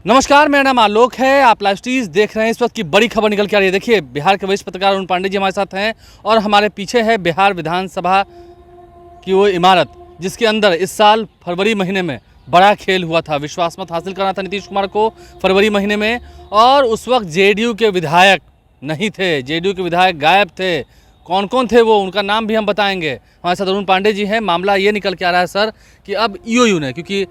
नमस्कार, मेरा नाम आलोक है। आप लाइव स्टीज देख रहे हैं। इस वक्त की बड़ी खबर निकल के आ रही है। देखिए, बिहार के वरिष्ठ पत्रकार अरुण पांडे जी हमारे साथ हैं और हमारे पीछे है बिहार विधानसभा की वो इमारत जिसके अंदर इस साल फरवरी महीने में बड़ा खेल हुआ था। विश्वास मत हासिल करना था नीतीश कुमार को फरवरी महीने में, और उस वक्त जेडीयू के विधायक नहीं थे, जेडीयू के विधायक गायब थे। कौन कौन थे वो, उनका नाम भी हम बताएंगे। हमारे साथ अरुण पांडे जी हैं। मामला ये निकल के आ रहा है सर कि अब ईओयू ने, क्योंकि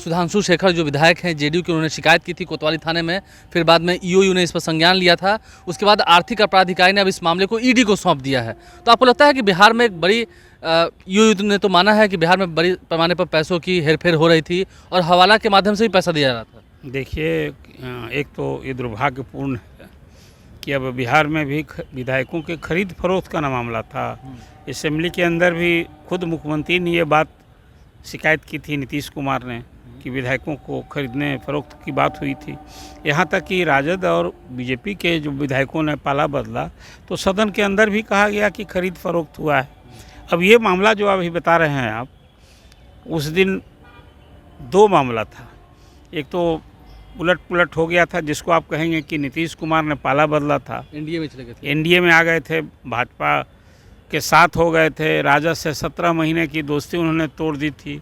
सुधांशु शेखर जो विधायक हैं जेडीयू के, उन्होंने शिकायत की थी कोतवाली थाने में, फिर बाद में ईओयू ने इस पर संज्ञान लिया था। उसके बाद आर्थिक अपराध इकाई ने अब इस मामले को ईडी को सौंप दिया है। तो आपको लगता है कि बिहार में एक बड़ी ईओयू ने तो माना है कि बिहार में बड़ी पैमाने पर पैसों की हेरफेर हो रही थी और हवाला के माध्यम से ही पैसा दिया जा रहा था। देखिए, एक तो ये दुर्भाग्यपूर्ण है कि अब बिहार में भी विधायकों के खरीद फरोख्त का ना मामला था। असेंबली के अंदर भी खुद मुख्यमंत्री ने ये बात शिकायत की थी नीतीश कुमार ने कि विधायकों को खरीदने फरोख्त की बात हुई थी। यहाँ तक कि राजद और बीजेपी के जो विधायकों ने पाला बदला तो सदन के अंदर भी कहा गया कि खरीद फरोख्त हुआ है। अब ये मामला जो अभी बता रहे हैं आप, उस दिन दो मामला था। एक तो उलट पुलट हो गया था जिसको आप कहेंगे कि नीतीश कुमार ने पाला बदला था। एनडीए में चले गए थे, एनडीए में आ गए थे, भाजपा के साथ हो गए थे, राजद से 17 महीने की दोस्ती उन्होंने तोड़ दी थी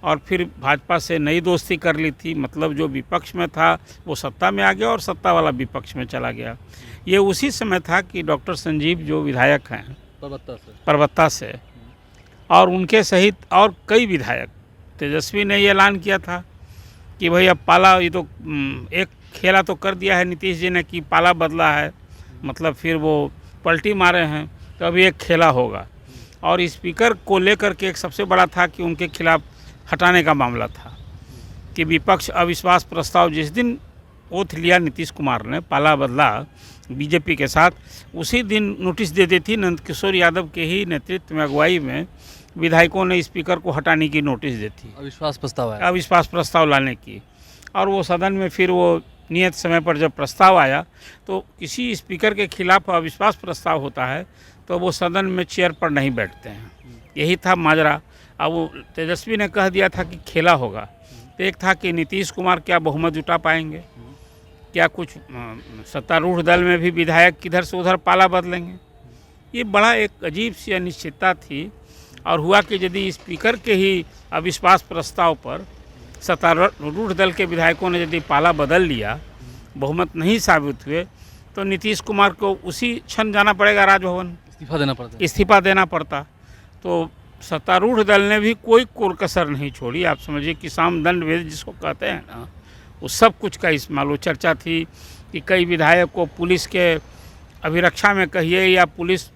और फिर भाजपा से नई दोस्ती कर ली थी। मतलब जो विपक्ष में था वो सत्ता में आ गया और सत्ता वाला विपक्ष में चला गया। ये उसी समय था कि डॉक्टर संजीव जो विधायक हैं परबत्ता से और उनके सहित और कई विधायक, तेजस्वी ने ये ऐलान किया था कि भाई अब पाला, ये तो एक खेला तो कर दिया है नीतीश जी ने कि पाला बदला है, मतलब फिर वो पलटी मारे हैं, तो अभी एक खेला होगा। और स्पीकर को लेकर के एक सबसे बड़ा था कि उनके खिलाफ हटाने का मामला था कि विपक्ष अविश्वास प्रस्ताव जिस दिन ओथ लिया नीतीश कुमार ने, पाला बदला बीजेपी के साथ, उसी दिन नोटिस दे दी थी। नंद किशोर यादव के ही नेतृत्व में, अगुवाई में विधायकों ने स्पीकर को हटाने की नोटिस दी थी, अविश्वास प्रस्ताव लाने की। और वो सदन में फिर वो नियत समय पर जब प्रस्ताव आया तो किसी स्पीकर के खिलाफ अविश्वास प्रस्ताव होता है तो वो सदन में चेयर पर नहीं बैठते हैं। यही था माजरा। अब वो तेजस्वी ने कह दिया था कि खेला होगा। तो एक था कि नीतीश कुमार क्या बहुमत जुटा पाएंगे, क्या कुछ सत्तारूढ़ दल में भी विधायक किधर से उधर पाला बदलेंगे। ये बड़ा एक अजीब सी अनिश्चितता थी। और हुआ कि यदि स्पीकर के ही अविश्वास प्रस्ताव पर सत्तारूढ़ दल के विधायकों ने यदि पाला बदल लिया, बहुमत नहीं साबित हुए, तो नीतीश कुमार को उसी क्षण जाना पड़ेगा राजभवन, इस्तीफा देना पड़ता। तो सत्तारूढ़ दल ने भी कोई कसर नहीं छोड़ी। आप समझिए कि साम दंड भेद जिसको कहते हैं ना, वो सब कुछ का इस्तेमाल। वो चर्चा थी कि कई विधायक को पुलिस के अभिरक्षा में कहिए या पुलिस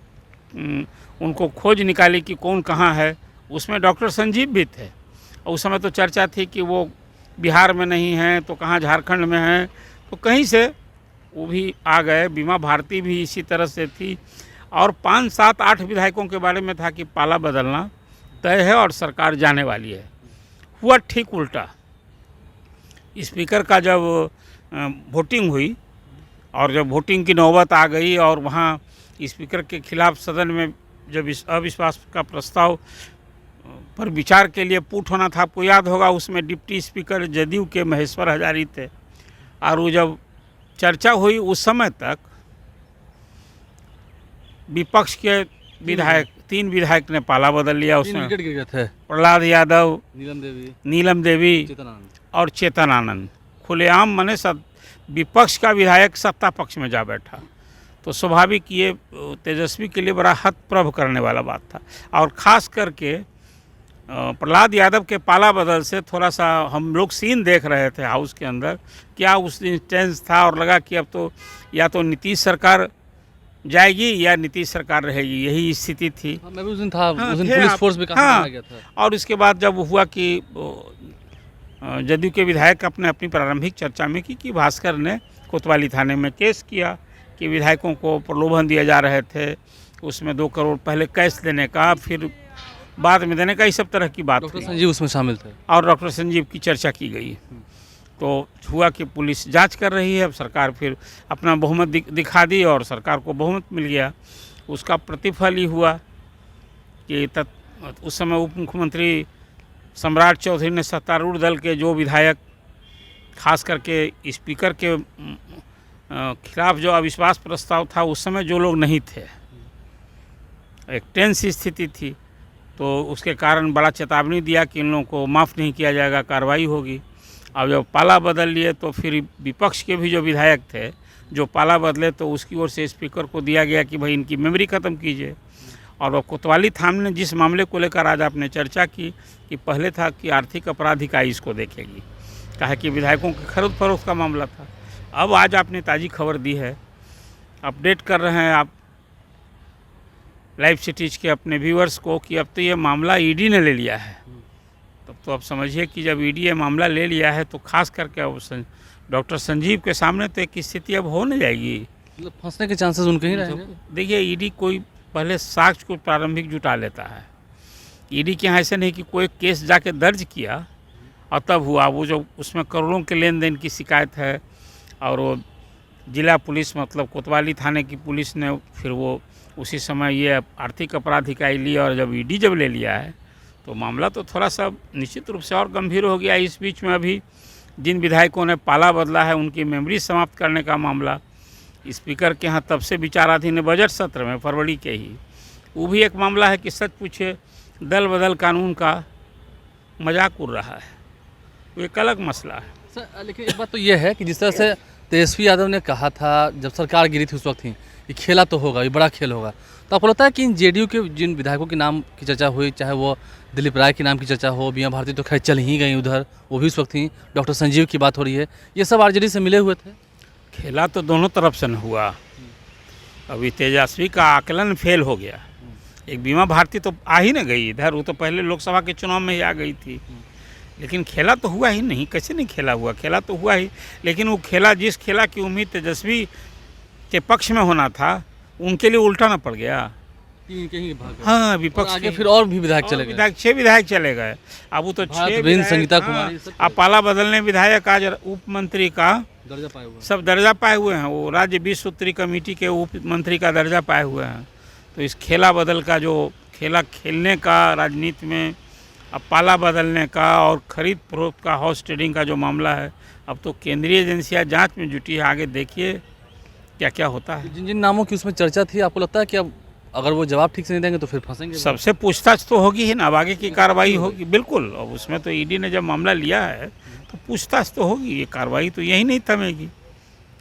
उनको खोज निकाली कि कौन कहाँ है। उसमें डॉक्टर संजीव भी थे। और उस समय तो चर्चा थी कि वो बिहार में नहीं हैं तो कहाँ झारखंड में हैं, तो कहीं से वो भी आ गए। बीमा भारती भी इसी तरह से थी। और 5, 7, 8 विधायकों के बारे में था कि पाला बदलना तय है और सरकार जाने वाली है। हुआ ठीक उल्टा। स्पीकर का जब वोटिंग हुई और जब वोटिंग की नौबत आ गई और वहाँ स्पीकर के खिलाफ सदन में जब इस अविश्वास का प्रस्ताव पर विचार के लिए पुट होना था, आपको याद होगा उसमें डिप्टी स्पीकर जदयू के महेश्वर हजारी थे। और वो जब चर्चा हुई उस समय तक विपक्ष के विधायक 3 विधायक ने पाला बदल लिया। उसमें प्रहलाद यादव, नीलम देवी और चेतन आनंद। खुलेआम मने विपक्ष का विधायक सत्ता पक्ष में जा बैठा। तो स्वाभाविक ये तेजस्वी के लिए बड़ा हतप्रभ करने वाला बात था। और ख़ास करके प्रहलाद यादव के पाला बदल से थोड़ा सा हम लोग सीन देख रहे थे हाउस के अंदर, क्या उस दिन टेंस था और लगा कि अब तो या तो नीतीश सरकार जाएगी या नीतीश सरकार रहेगी, यही स्थिति थी। मैं भी उस दिन था, उस दिन पुलिस फोर्स भी काफी आ गया था। और इसके बाद जब हुआ कि जदयू के विधायक अपनी प्रारंभिक चर्चा में कि भास्कर ने कोतवाली थाने में केस किया कि विधायकों को प्रलोभन दिए जा रहे थे, उसमें 2 करोड़ पहले कैश देने का, फिर बाद में देने का, इस सब तरह की बात। डॉक्टर संजीव उसमें शामिल थे और डॉक्टर संजीव की चर्चा की गई। तो हुआ कि पुलिस जांच कर रही है। अब सरकार फिर अपना बहुमत दिखा दी और सरकार को बहुमत मिल गया। उसका प्रतिफल ही हुआ कि उस समय उप मुख्यमंत्री सम्राट चौधरी ने सत्तारूढ़ दल के जो विधायक खास करके स्पीकर के खिलाफ जो अविश्वास प्रस्ताव था, उस समय जो लोग नहीं थे, एक टेंस स्थिति थी, तो उसके कारण बड़ा चेतावनी दिया कि इन लोगों को माफ़ नहीं किया जाएगा, कार्रवाई होगी। अब जब पाला बदल लिए तो फिर विपक्ष के भी जो विधायक थे जो पाला बदले, तो उसकी ओर से स्पीकर को दिया गया कि भाई इनकी मेमोरी ख़त्म कीजिए। और वो कोतवाली थाने ने जिस मामले को लेकर आज आपने चर्चा की कि पहले था कि आर्थिक अपराध इकाई इसको देखेगी, कहा कि विधायकों की खरीद फरोख्त का मामला था। अब आज आपने ताज़ी खबर दी है, अपडेट कर रहे हैं आप लाइव सिटीज़ के अपने व्यूअर्स को कि अब तो ये मामला ईडी ने ले लिया है। तब तो आप समझिए कि जब ईडी ये मामला ले लिया है तो खास करके अब डॉक्टर संजीव के सामने तो एक स्थिति अब हो नहीं जाएगी, मतलब फंसने के चांसेस उनके ही रहेंगे। देखिए, ईडी कोई पहले साक्ष्य को प्रारंभिक जुटा लेता है। ईडी के यहाँ ऐसे नहीं कि कोई केस जाके दर्ज किया और तब हुआ। वो जो उसमें करोड़ों के लेन देन की शिकायत है, और वो जिला पुलिस मतलब कोतवाली थाने की पुलिस ने फिर वो उसी समय ये आर्थिक अपराध इकाई ली, और जब ईडी जब ले लिया है तो मामला तो थोड़ा सा निश्चित रूप से और गंभीर हो गया। इस बीच में अभी जिन विधायकों ने पाला बदला है उनकी मेमोरी समाप्त करने का मामला स्पीकर के यहाँ तब से विचाराधीन है, बजट सत्र में फरवरी के ही। वो भी एक मामला है कि सच पूछे दल बदल कानून का मजाक उड़ रहा है, वो एक अलग मसला है। सर लेकिन एक बात तो ये है कि जिस तरह से तेजस्वी यादव ने कहा था जब सरकार गिरी थी उस वक्त ही कि खेला तो होगा, ये बड़ा खेल होगा, तो आपको लगता है कि इन जेडीयू के जिन विधायकों के नाम की चर्चा हुई, चाहे वो दिलीप राय के नाम की चर्चा हो, बीमा भारती तो खैर चल ही गई उधर, वो भी उस वक्त थी, डॉक्टर संजीव की बात हो रही है, ये सब आरजेडी से मिले हुए थे? खेला तो दोनों तरफ से न हुआ। अभी तेजस्वी का आकलन फेल हो गया। एक बीमा भारती तो आ ही न गई इधर, वो तो पहले लोकसभा के चुनाव में ही आ गई थी, लेकिन खेला तो हुआ ही नहीं। कैसे नहीं खेला हुआ, खेला तो हुआ ही, लेकिन वो खेला जिस खेला की उम्मीद तेजस्वी के पक्ष में होना था उनके लिए उल्टा ना पड़ गया। हाँ, विपक्ष आगे फिर और भी विधायक चले गए, 6 विधायक चले गए। अब वो तो 6 संगीता कुमारी, अब पाला बदलने विधायक आज उप मंत्री का दर्जा पाए हुए, सब दर्जा पाए हुए हैं। वो राज्य 20 सूत्री कमेटी के उप मंत्री का दर्जा पाए हुए हैं। तो इस खेला बदल का जो खेला खेलने का राजनीति में, अब पाला बदलने का और खरीद फरोख्त का हॉर्स ट्रेडिंग का जो मामला है, अब तो केंद्रीय एजेंसियां जांच में जुटी है। आगे देखिए क्या क्या होता है। जिन जिन नामों की उसमें चर्चा थी, आपको लगता है कि अब अगर वो जवाब ठीक से नहीं देंगे तो फिर फंसेंगे? सबसे पूछताछ तो होगी ही ना, अब आगे की कार्रवाई होगी बिल्कुल। अब उसमें तो ईडी ने जब मामला लिया है तो पूछताछ तो होगी, ये कार्रवाई तो यही नहीं थमेगी।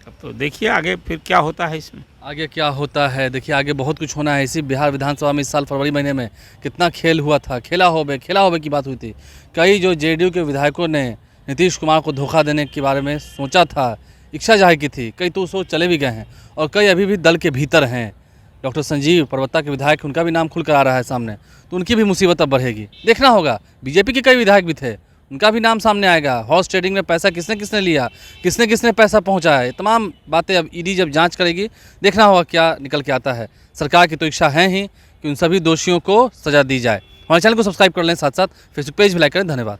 अब तो देखिए आगे फिर क्या होता है इसमें। आगे क्या होता है देखिए, आगे बहुत कुछ होना है। इसी बिहार विधानसभा में इस साल फरवरी महीने में कितना खेल हुआ था, खेला होबे की बात हुई थी। कई जो जेडीयू के विधायकों ने नीतीश कुमार को धोखा देने के बारे में सोचा था, इच्छा जाहिर की थी, कई तो सोच चले भी गए हैं और कई अभी भी दल के भीतर हैं। डॉक्टर संजीव परवत्ता के विधायक, उनका भी नाम खुल कर आ रहा है सामने, तो उनकी भी मुसीबत अब बढ़ेगी। देखना होगा, बीजेपी के कई विधायक भी थे, उनका भी नाम सामने आएगा। हॉर्स ट्रेडिंग में पैसा किसने किसने लिया, किसने किसने पैसा पहुंचाया, ये तमाम बातें अब ईडी जब जांच करेगी, देखना होगा क्या निकल के आता है। सरकार की तो इच्छा है ही कि उन सभी दोषियों को सजा दी जाए। हमारे चैनल को सब्सक्राइब कर लें, साथ साथ फेसबुक पेज भी लाइक करें। धन्यवाद।